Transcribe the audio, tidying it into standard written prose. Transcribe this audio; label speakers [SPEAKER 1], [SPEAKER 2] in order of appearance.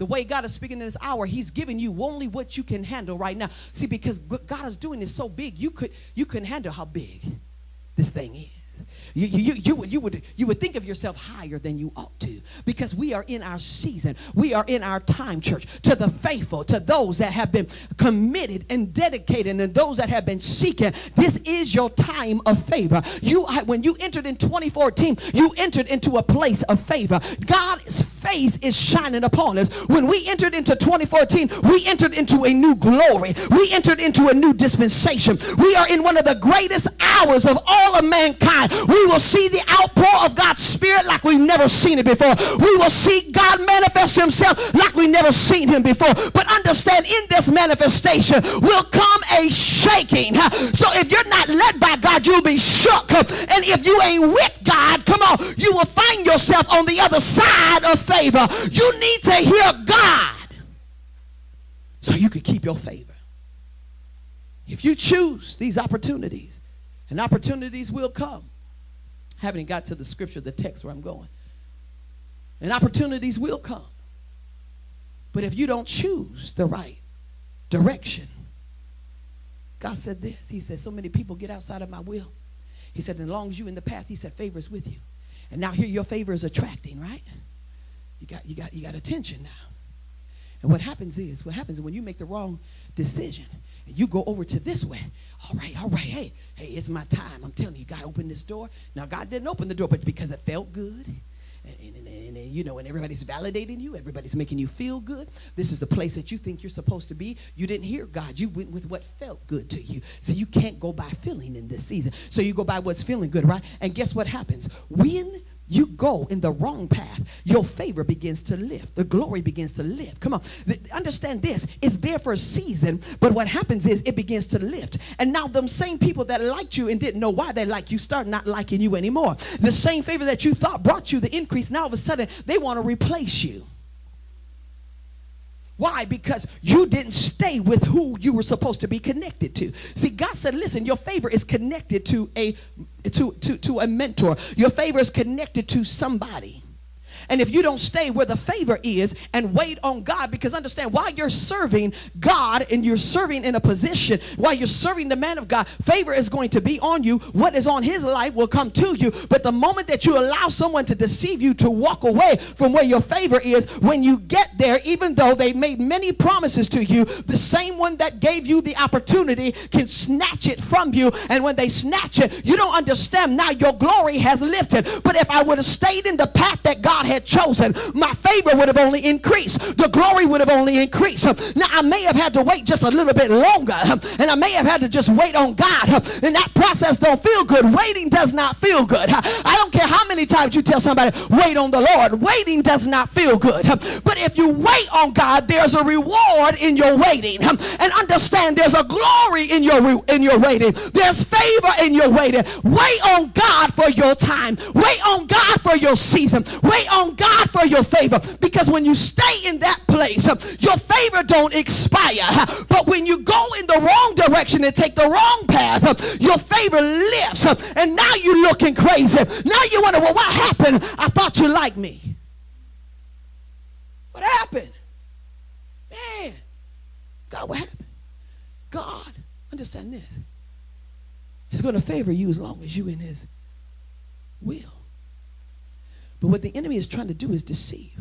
[SPEAKER 1] The way God is speaking in this hour, he's giving you only what you can handle right now. See, because what God is doing is so big, you couldn't handle how big this thing is. You would think of yourself higher than you ought to, because we are in our season. We are in our time, church. To the faithful, to those that have been committed and dedicated, and those that have been seeking, this is your time of favor. When you entered in 2014, you entered into a place of favor. God's face is shining upon us. When we entered into 2014, we entered into a new glory. We entered into a new dispensation. We are in one of the greatest hours of all of mankind. We will see the outpour of God's Spirit like we've never seen it before. We will see God manifest himself like we've never seen him before. But understand, in this manifestation will come a shaking. So if you're not led by God, you'll be shook. And if you ain't with God, come on, you will find yourself on the other side of favor. You need to hear God so you can keep your favor. If you choose these opportunities, and opportunities will come. I haven't got to the scripture, the text where I'm going. And opportunities will come. But if you don't choose the right direction, God said this. He said, so many people get outside of my will. He said, as long as you're in the path, he said, favor is with you. And now here your favor is attracting, right? You got attention now. And what happens is when you make the wrong decision, and you go over to this way, all right, hey, it's my time. I'm telling you, God opened this door. Now, God didn't open the door, but because it felt good, and everybody's validating you, everybody's making you feel good. This is the place that you think you're supposed to be. You didn't hear God. You went with what felt good to you. So you can't go by feeling in this season. So you go by what's feeling good, right? And guess what happens? When you go in the wrong path, your favor begins to lift. The glory begins to lift. Come on. Understand this. It's there for a season, but what happens is it begins to lift. And now them same people that liked you and didn't know why they liked you start not liking you anymore. The same favor that you thought brought you the increase, now all of a sudden they want to replace you. Why? Because you didn't stay with who you were supposed to be connected to. See, God said, listen, your favor is connected to a mentor. Your favor is connected to somebody. And if you don't stay where the favor is and wait on God, because understand, while you're serving God and you're serving in a position, while you're serving the man of God, favor is going to be on you. What is on his life will come to you. But the moment that you allow someone to deceive you, to walk away from where your favor is, when you get there, even though they made many promises to you, the same one that gave you the opportunity can snatch it from you. And when they snatch it, you don't understand. Now your glory has lifted. But if I would have stayed in the path that God had chosen, my favor would have only increased. The glory would have only increased. Now I may have had to wait just a little bit longer, and I may have had to just wait on God, and that process don't feel good. Waiting does not feel good. I don't care how many times you tell somebody, wait on the Lord. Waiting does not feel good. But if you wait on God, there's a reward in your waiting. And understand, there's a glory in your waiting. There's favor in your waiting. Wait on God for your time. Wait on God for your season. Wait on God for your favor, because when you stay in that place, your favor don't expire. But when you go in the wrong direction and take the wrong path, your favor lifts, and now you're looking crazy. Now you wonder, well, what happened? I thought you liked me. What happened? Man, God, what happened? God, understand this, is going to favor you as long as you in his will. But what the enemy is trying to do is deceive.